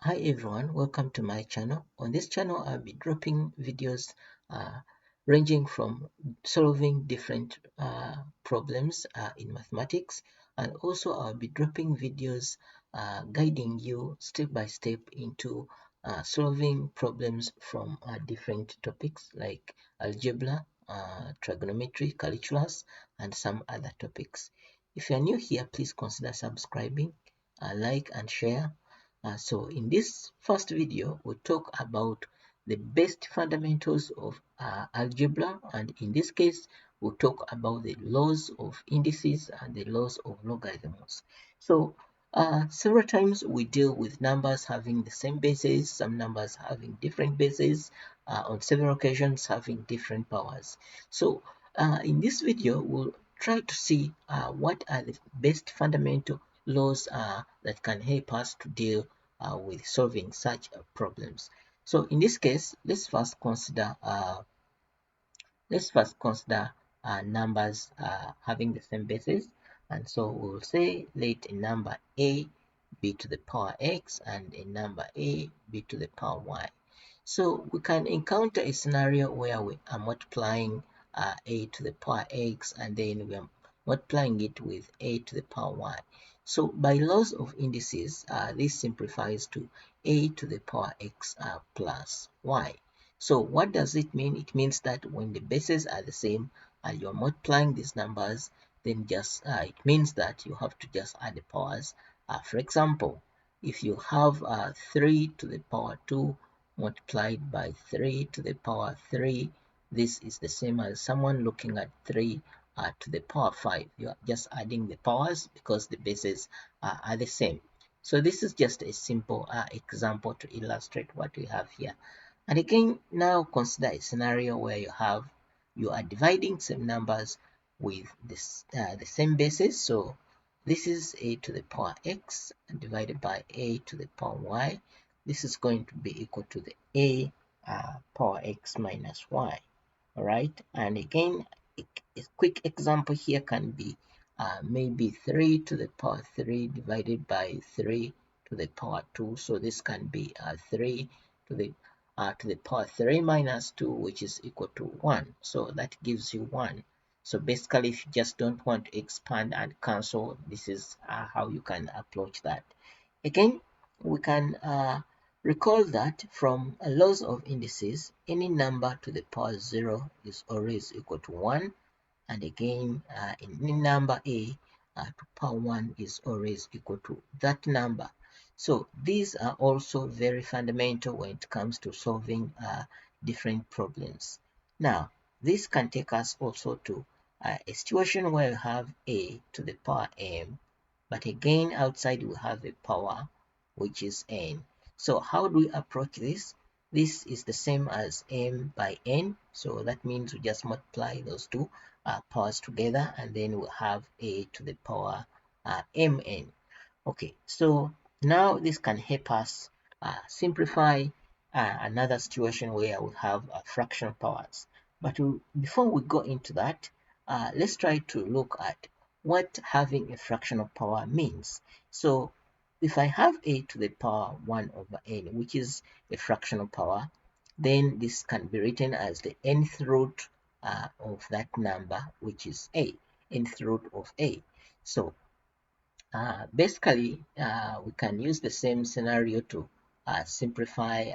Hi everyone, welcome to my channel. On this channel, I'll be dropping videos uh, ranging from solving different problems in mathematics, and also I'll be dropping videos guiding you step by step into solving problems from different topics like algebra, trigonometry, calculus, and some other topics. If you're new here, please consider subscribing, like and share. So in this first video, we'll talk about the best fundamentals of algebra, and in this case, we'll talk about the laws of indices and the laws of logarithms. So several times we deal with numbers having the same bases, some numbers having different bases, on several occasions having different powers. So in this video, we'll try to see what are the best fundamental laws that can help us to deal with solving such problems. So in this case, let's first consider numbers having the same basis, and so we'll say let a number a be to the power x and a number a be to the power y. So we can encounter a scenario where we are multiplying a to the power x, and then we are multiplying it with a to the power y. So by laws of indices, this simplifies to a to the power x plus y. So what does it mean? It means that when the bases are the same and you're multiplying these numbers, then just it means that you have to just add the powers. For example, if you have 3 to the power 2 multiplied by 3 to the power 3, this is the same as someone looking at 3 to the power 5. You are just adding the powers because the bases are the same. So this is just a simple example to illustrate what we have here. And again, now consider a scenario where you are dividing some numbers with the same basis. So this is a to the power x divided by a to the power y. This is going to be equal to the a power x minus y. All right, and again, a quick example here can be maybe 3 to the power 3 divided by 3 to the power 2. So this can be 3 to the power 3 minus 2, which is equal to 1. So that gives you 1. So basically, if you just don't want to expand and cancel, this is how you can approach that. Again, we can recall that from laws of indices, any number to the power 0 is always equal to 1. And again, any number a to power 1 is always equal to that number. So these are also very fundamental when it comes to solving different problems. Now, this can take us also to a situation where you have a to the power m, but again outside we have a power which is n. So how do we approach this? This is the same as m by n, so that means we just multiply those two powers together, and then we have a to the power mn. Okay, so now this can help us simplify another situation where we have fractional powers. But before we go into that, let's try to look at what having a fractional power means. So if I have a to the power 1 over n, which is a fractional power, then this can be written as the nth root of that number, which is a, nth root of a. So basically, we can use the same scenario to simplify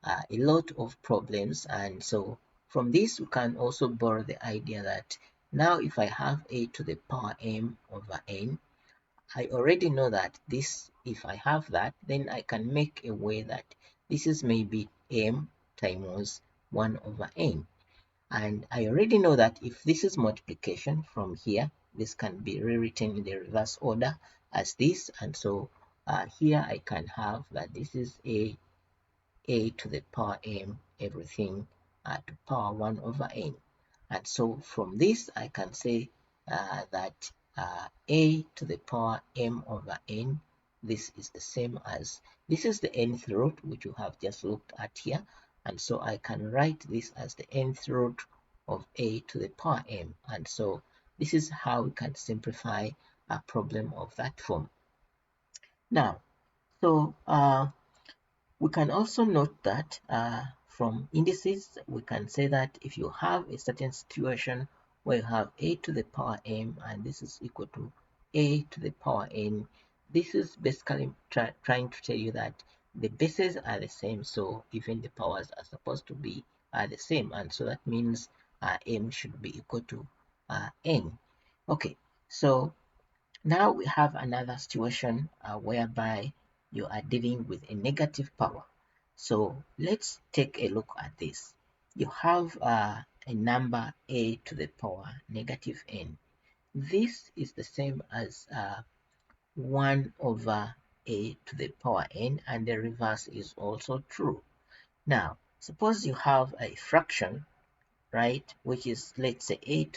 a lot of problems. And so from this, we can also borrow the idea that now if I have a to the power m over n, I already know that this, if I have that, then I can make a way that this is maybe m times 1 over n. And I already know that if this is multiplication from here, this can be rewritten in the reverse order as this. And so here I can have that this is a to the power m everything to power 1 over n. And so from this I can say that a to the power m over n, this is the same as, this is the nth root which you have just looked at here, and so I can write this as the nth root of a to the power m. And so this is how we can simplify a problem of that form. Now, so We can also note that from indices, we can say that if you have a certain situation where you have a to the power m and this is equal to a to the power n, this is basically trying to tell you that the bases are the same, so even the powers are supposed to be the same, and so that means m should be equal to n. Okay, so now we have another situation whereby you are dealing with a negative power. So let's take a look at this. You have a number a to the power negative n. This is the same as 1 over a to the power n, and the reverse is also true. Now, suppose you have a fraction, right, which is, let's say,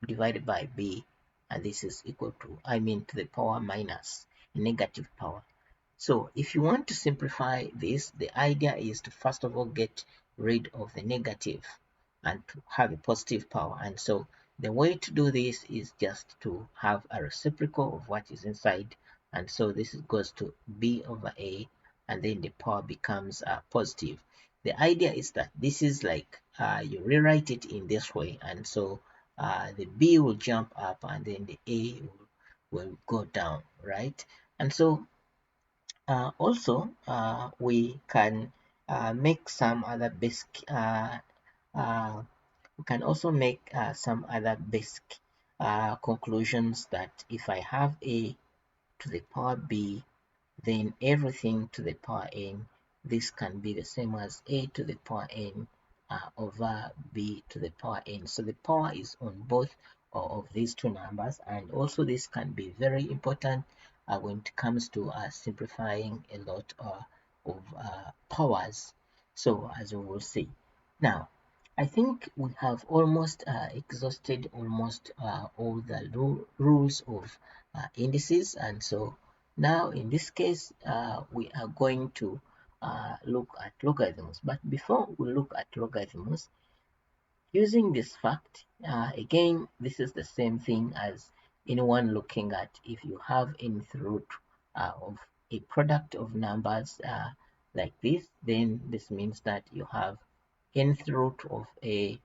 divided by b, and this is equal to, to the power minus a negative power. So if you want to simplify this, the idea is to first of all get rid of the negative and to have a positive power. And so the way to do this is just to have a reciprocal of what is inside. And so this goes to b over a, and then the power becomes positive. The idea is that this is like you rewrite it in this way, and so the b will jump up and then the a will go down, right? And so also, we can make some other basic. We can also make some other basic conclusions that if I have a to the power b, then everything to the power n, this can be the same as a to the power n over b to the power n. So the power is on both of these two numbers, and also this can be very important when it comes to simplifying a lot of powers. So as we will see. Now, I think we have almost exhausted almost all the rules of indices, and so now in this case we are going to look at logarithms. But before we look at logarithms, using this fact, again, this is the same thing as anyone looking at if you have nth root of a product of numbers like this, then this means that you have nth root of a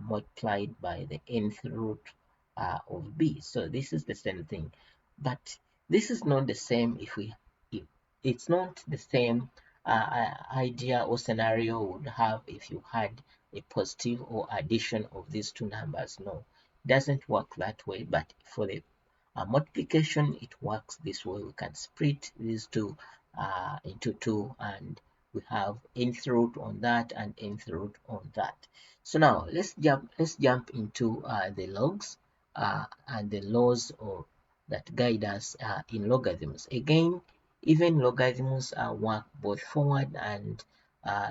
multiplied by the nth root of b. So this is the same thing, but this is not the same if it's not the same idea or scenario would have if you had a positive or addition of these two numbers. No, it doesn't work that way, but for the multiplication it works this way. We can split these two into two, and we have nth root on that and nth root on that. So now let's jump into the logs and the laws of that guide us in logarithms. Again, even logarithms work both forward and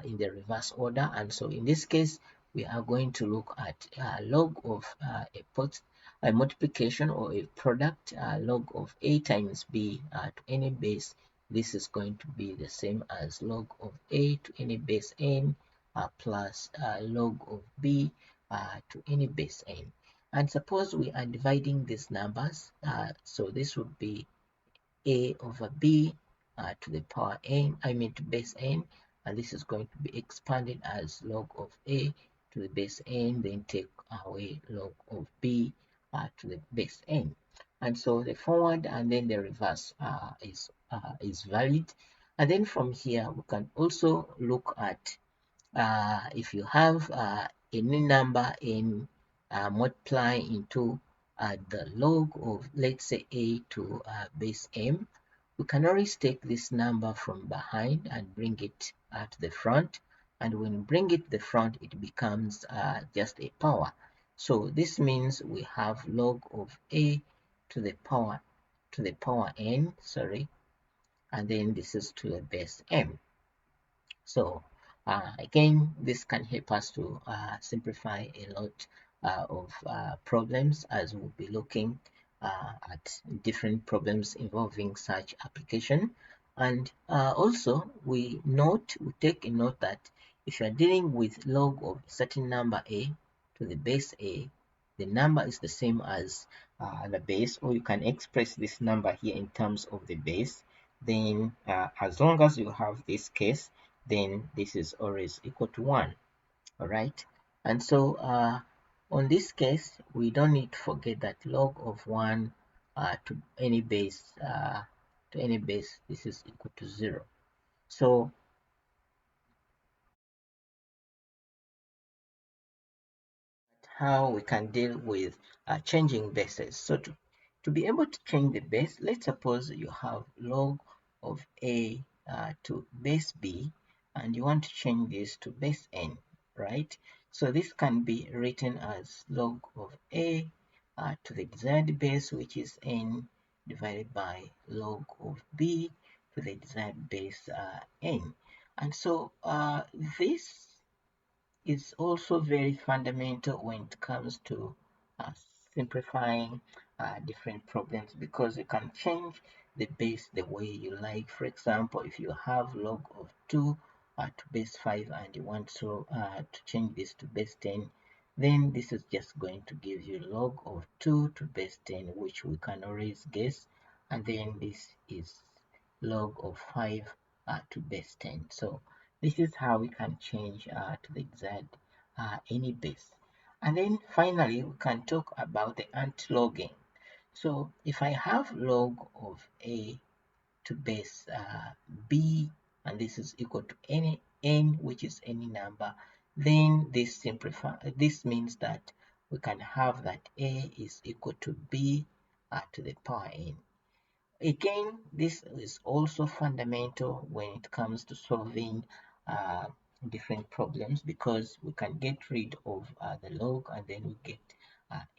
in the reverse order, and so in this case we are going to look at log of a multiplication or a product, log of a times b to any base. This is going to be the same as log of a to any base n plus log of b to any base n. And suppose we are dividing these numbers, so this would be a over b to the power n, to base n, and this is going to be expanded as log of a to the base n, then take away log of b to the base n. And so the forward and then the reverse is valid. And then from here we can also look at if you have any number in multiply into the log of, let's say, a to base m, we can always take this number from behind and bring it to the front, and when you bring it to the front it becomes just a power. So this means we have log of a to the power n, sorry, and then this is to the base m. So again, this can help us to simplify a lot of problems, as we'll be looking at different problems involving such application. And also we take a note that if you are dealing with log of a certain number a to the base a, the number is the same as the base, or you can express this number here in terms of the base. then as long as you have this case, then this is always equal to 1. All right, and so on this case, we don't need to forget that log of 1 to any base, this is equal to 0. So how we can deal with changing bases. So to be able to change the base, let's suppose you have log of a to base b, and you want to change this to base n, right? So this can be written as log of a to the desired base, which is n, divided by log of b to the desired base n. And so this is also very fundamental when it comes to uh, simplifying different problems, because you can change the base the way you like. For example, if you have log of 2 to base 5 and you want to change this to base 10, then this is just going to give you log of 2 to base 10, which we can always guess, and then this is log of 5 to base 10. So this is how we can change to the exact any base. And then finally, we can talk about the anti-logging. So if I have log of a to base b, and this is equal to any n, which is any number, then this means that we can have that a is equal to b to the power n. Again, this is also fundamental when it comes to solving uh, different problems, because we can get rid of the log and then we get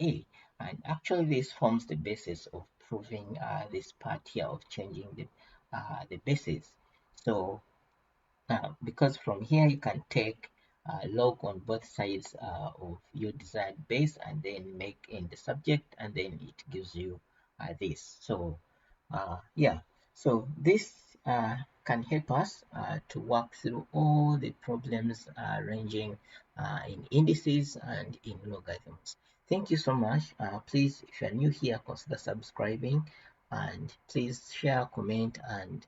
a. And actually, this forms the basis of proving this part here of changing the basis. So because from here you can take log on both sides of your desired base and then make in the subject, and then it gives you this. So yeah, so this can help us to work through all the problems ranging in indices and in logarithms. Thank you so much. Please, if you're new here, consider subscribing, and please share, comment, and